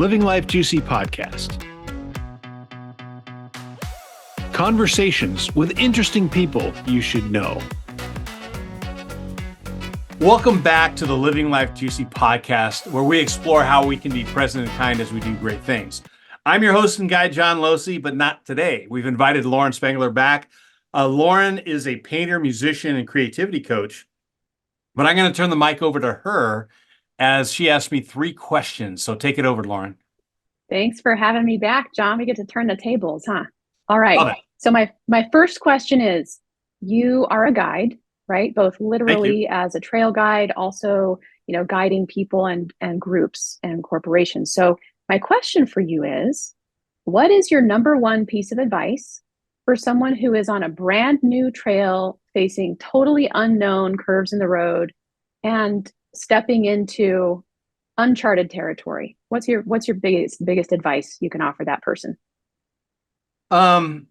Living Life Juicy podcast. Conversations with interesting people you should know. Welcome back to the Living Life Juicy podcast, where we explore how we can be present and kind as we do great things. I'm your host and guide, John Losey, but not today. We've invited Lauren Spangler back. Lauren is a painter, musician, and creativity coach, but I'm going to turn the mic over to her as she asked me 3 questions. So take it over, Lauren. Thanks for having me back, John. We get to turn the tables, huh? All right. Love it. So my first question is, you are a guide, right? Both literally as a trail guide, also, guiding people and groups and corporations. So my question for you is, what is your number one piece of advice for someone who is on a brand new trail facing totally unknown curves in the road and stepping into uncharted territory? What's your biggest advice you can offer that person? First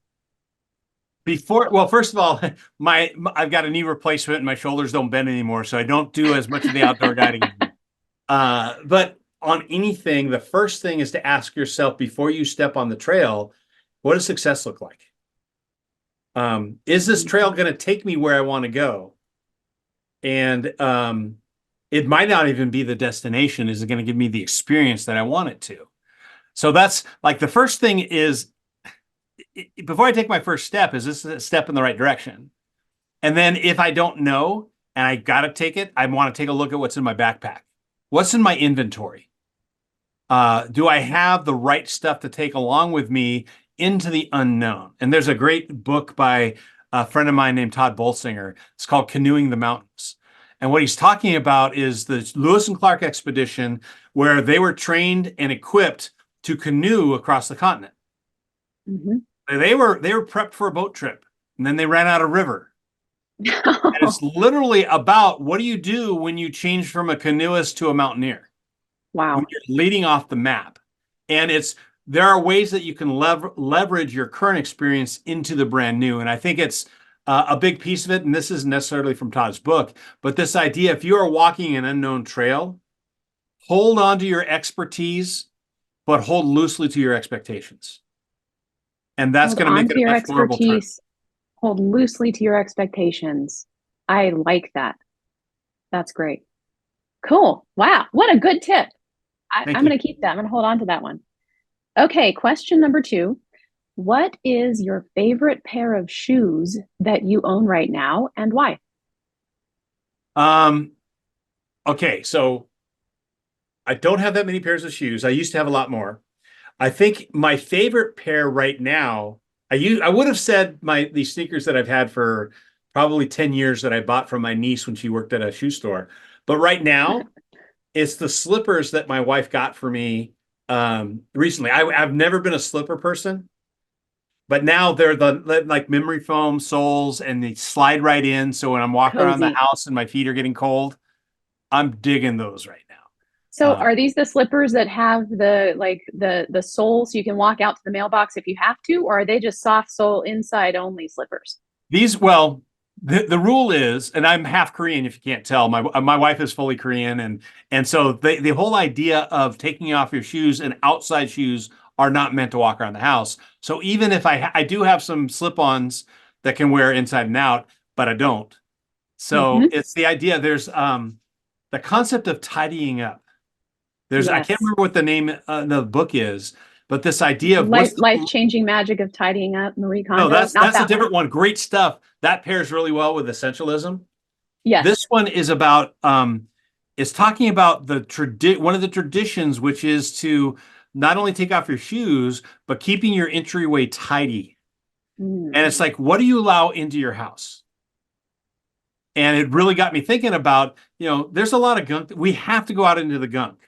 of all, I've got a knee replacement and my shoulders don't bend anymore, so I don't do as much of the outdoor guiding anymore. But on anything, the first thing is to ask yourself before you step on the trail, what does success look like? Is this trail going to take me where I want to go? And it might not even be the destination. Is it going to give me the experience that I want it to? So that's like the first thing is, before I take my first step, is this a step in the right direction? And then if I don't know and I got to take it, I want to take a look at what's in my backpack. What's in my inventory? Do I have the right stuff to take along with me into the unknown? And there's a great book by a friend of mine named Todd Bolsinger. It's called Canoeing the Mountains. And what he's talking about is the Lewis and Clark expedition, where they were trained and equipped to canoe across the continent. Mm-hmm. They were prepped for a boat trip, and then they ran out of river. And it's literally about, what do you do when you change from a canoeist to a mountaineer? Wow. When you're leading off the map. And there are ways that you can leverage your current experience into the brand new. And I think it's a big piece of it, and this isn't necessarily from Todd's book, but this idea, if you are walking an unknown trail, hold on to your expertise, but hold loosely to your expectations. And that's going to make it a much more trip. Hold loosely to your expectations. I like that. That's great. Cool. Wow. What a good tip. I'm going to keep that. I'm going to hold on to that one. Okay. Question number 2. What is your favorite pair of shoes that you own right now, and why? Okay. So I don't have that many pairs of shoes. I used to have a lot more. I think my favorite pair right now, I would have said these sneakers that I've had for probably 10 years that I bought from my niece when she worked at a shoe store. But right now, it's the slippers that my wife got for me recently. I've never been a slipper person, but now they're the like memory foam soles, and they slide right in. So when I'm walking around the house and my feet are getting cold, I'm digging those right now. So are these the slippers that have the sole so you can walk out to the mailbox if you have to, or are they just soft sole inside only slippers? The rule is, and I'm half Korean if you can't tell, my wife is fully Korean, and so the whole idea of taking off your shoes and outside shoes are not meant to walk around the house. So even if I do have some slip-ons that can wear inside and out, but I don't. So It's the idea, there's the concept of tidying up. I can't remember what the name of the book is, but this idea of life-changing magic of tidying up, Marie Kondo. No, that's a different one. Great stuff. That pairs really well with essentialism. Yes. This one is about is talking about one of the traditions, which is to not only take off your shoes, but keeping your entryway tidy. And it's like, what do you allow into your house? And it really got me thinking about, there's a lot of gunk. We have to go out into the gunk.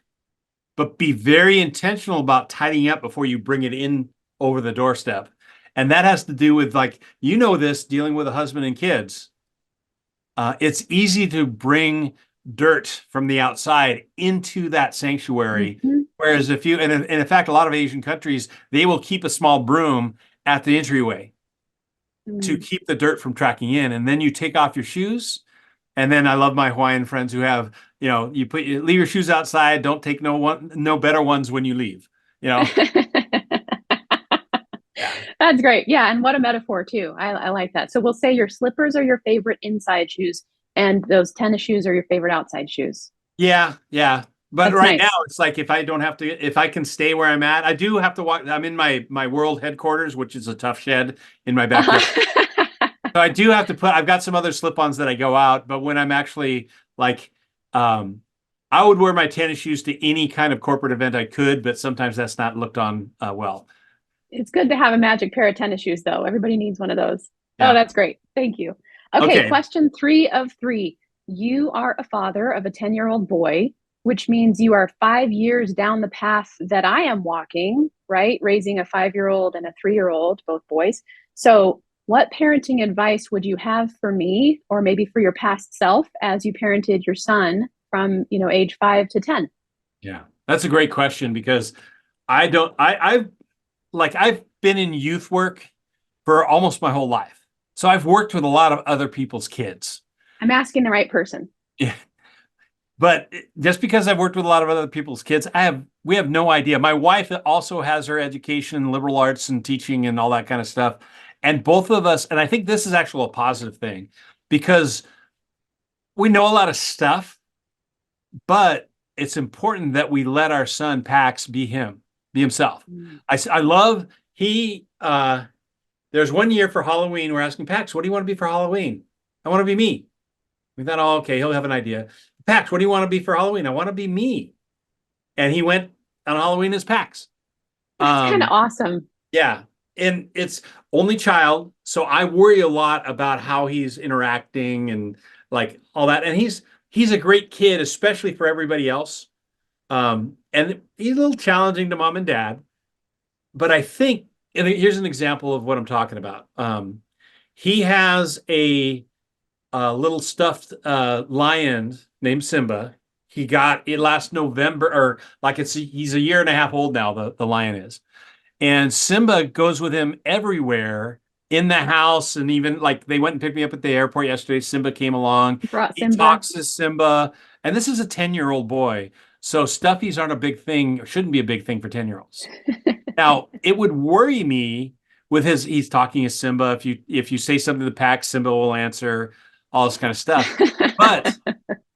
But be very intentional about tidying up before you bring it in over the doorstep. And that has to do with, this, dealing with a husband and kids. It's easy to bring dirt from the outside into that sanctuary. Whereas and in fact, a lot of Asian countries, they will keep a small broom at the entryway to keep the dirt from tracking in. And then you take off your shoes. And then I love my Hawaiian friends who have, you leave your shoes outside. Don't take no better ones when you leave. you know. Yeah. That's great. Yeah, and what a metaphor too. I like that. So we'll say your slippers are your favorite inside shoes, and those tennis shoes are your favorite outside shoes. Yeah, yeah. But That's right now nice. it's like if I don't have to, if I can stay where I'm at, I do have to walk. I'm in my world headquarters, which is a tough shed in my backyard. So I do have to put, I've got some other slip-ons that I go out, but when I'm actually like, um, I would wear my tennis shoes to any kind of corporate event I could, but sometimes that's not looked on well. It's good to have a magic pair of tennis shoes, though. Everybody needs one of those. Oh, Yeah. that's great. Thank you. Okay, Okay. question 3 of 3. You are a father of a 10-year-old boy, which means you are 5 years down the path that I am walking, right? Raising a 5-year-old and a 3-year-old, both boys. So, what parenting advice would you have for me, or maybe for your past self, as you parented your son from, age 5 to 10? Yeah. That's a great question because I don't, I've been in youth work for almost my whole life. So I've worked with a lot of other people's kids. I'm asking the right person. Yeah. But just because I've worked with a lot of other people's kids, we have no idea. My wife also has her education in liberal arts and teaching and all that kind of stuff. And both of us, and I think this is actually a positive thing because we know a lot of stuff, but it's important that we let our son Pax be himself. Mm. I love there's one year for Halloween, we're asking Pax, what do you want to be for Halloween? I want to be me. We thought, oh, okay, he'll have an idea. Pax, what do you want to be for Halloween? I want to be me. And he went on Halloween as Pax. That's kind of awesome. Yeah. And it's only child. So I worry a lot about how he's interacting and like all that. And he's a great kid, especially for everybody else. And he's a little challenging to mom and dad. But I think, and here's an example of what I'm talking about. He has a little stuffed lion named Simba. He got it last November, or like he's a year and a half old now, the lion is. And Simba goes with him everywhere in the house. And even like they went and picked me up at the airport yesterday. Simba came along. Brought He Simba. talks to Simba. And this is a 10-year-old boy. So stuffies aren't a big thing, or shouldn't be a big thing for 10-year-olds. Now, it would worry me with he's talking to Simba. If you say something to the pack, Simba will answer, all this kind of stuff. But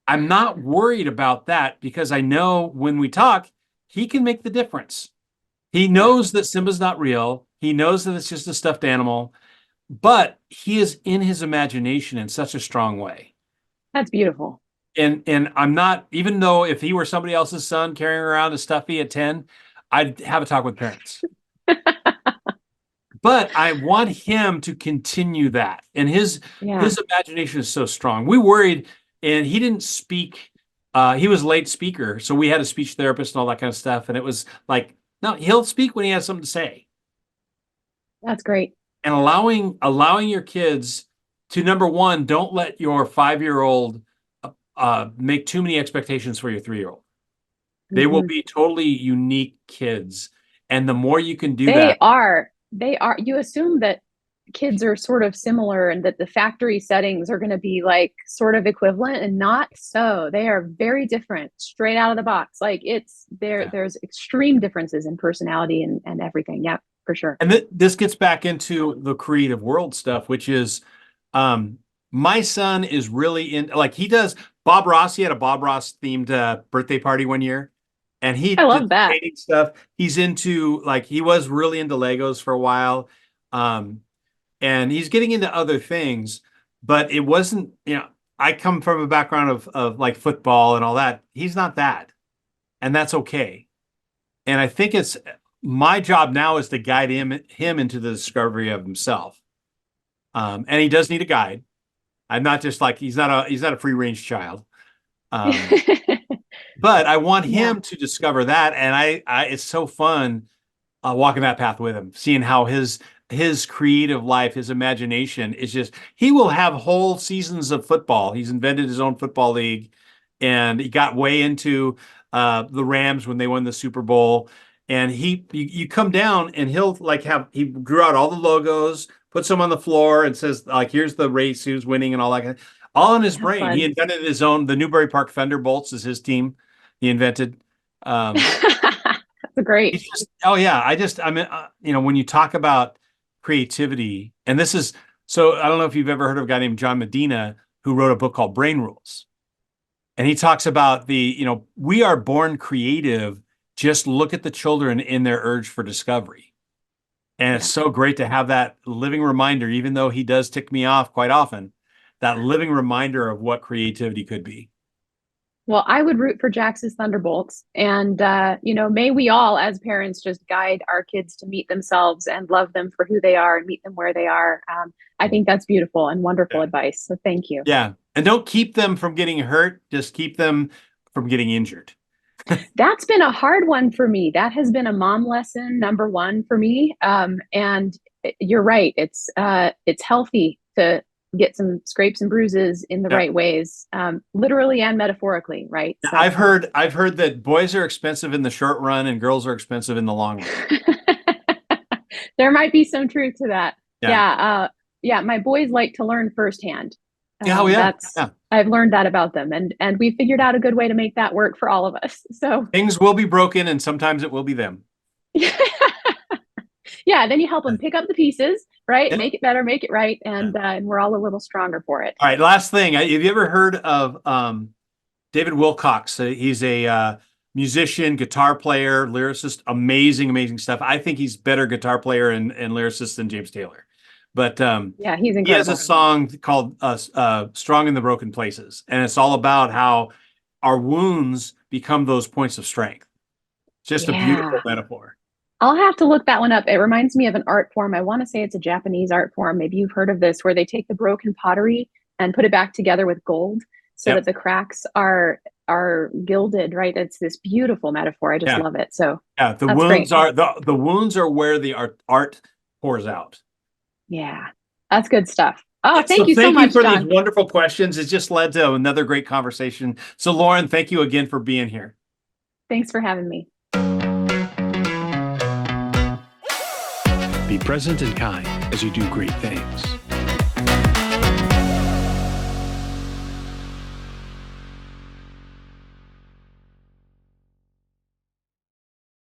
I'm not worried about that because I know when we talk, he can make the difference. He knows that Simba's not real. He knows that it's just a stuffed animal, but he is in his imagination in such a strong way. That's beautiful. And I'm not, even though if he were somebody else's son carrying around a stuffy at 10, I'd have a talk with parents. But I want him to continue that. And his imagination is so strong. We worried, and he didn't speak. He was a late speaker, so we had a speech therapist and all that kind of stuff. And it was like, no, he'll speak when he has something to say. That's great. And allowing your kids to, number one, don't let your 5-year-old make too many expectations for your 3-year-old. They will be totally unique kids. And the more you can do that. They are. You assume that kids are sort of similar and that the factory settings are going to be like sort of equivalent, and not so. They are very different straight out of the box. Like there's extreme differences in personality and everything. Yeah, for sure. And this gets back into the creative world stuff, which is my son is really in, like he does. Bob Ross, he had a Bob Ross themed birthday party one year. And I love that painting stuff. He's into he was really into Legos for a while. And he's getting into other things, but it wasn't, I come from a background of like football and all that. He's not that. And that's okay. And I think it's my job now is to guide him into the discovery of himself. And he does need a guide. I'm not just like, he's not a free range child. But I want him to discover that, and I it's so fun walking that path with him, seeing how his creative life, his imagination is just. He will have whole seasons of football. He's invented his own football league, and he got way into the Rams when they won the Super Bowl. And you come down, and he'll he drew out all the logos, puts them on the floor, and says here's the race, who's winning, and all that. All in his brain. Fun. He invented his own. The Newbury Park Thunderbolts is his team. He invented. great. It's just, oh yeah, I mean, when you talk about creativity, and this is, so I don't know if you've ever heard of a guy named John Medina who wrote a book called Brain Rules. And he talks about we are born creative. Just look at the children in their urge for discovery. And it's so great to have that living reminder, even though he does tick me off quite often, that living reminder of what creativity could be. Well, I would root for Jax's Thunderbolts. And, may we all, as parents, just guide our kids to meet themselves and love them for who they are and meet them where they are. I think that's beautiful and wonderful advice. So thank you. Yeah. And don't keep them from getting hurt. Just keep them from getting injured. That's been a hard one for me. That has been a mom lesson, number one for me. And you're right. It's healthy to get some scrapes and bruises in the right ways, literally and metaphorically, right? So, I've heard that boys are expensive in the short run and girls are expensive in the long run. There might be some truth to that. Yeah. My boys like to learn firsthand. I've learned that about them, and we figured out a good way to make that work for all of us. So things will be broken, and sometimes it will be them. Yeah, then you help them pick up the pieces, right? Yep. Make it better, make it right, and we're all a little stronger for it. All right, last thing. Have you ever heard of David Wilcox? He's a musician, guitar player, lyricist, amazing stuff. I think he's better guitar player and lyricist than James Taylor. But yeah, he's incredible. He has a song called Strong in the Broken Places. And it's all about how our wounds become those points of strength. Just a beautiful metaphor. I'll have to look that one up. It reminds me of an art form. I want to say it's a Japanese art form. Maybe you've heard of this, where they take the broken pottery and put it back together with gold so that the cracks are gilded, right? It's this beautiful metaphor. I just love it. So the wounds are the wounds are where the art pours out. Yeah, that's good stuff. Oh, thank you so much, for John. these wonderful questions. It just led to another great conversation. So, Lauren, thank you again for being here. Thanks for having me. Be present and kind as you do great things.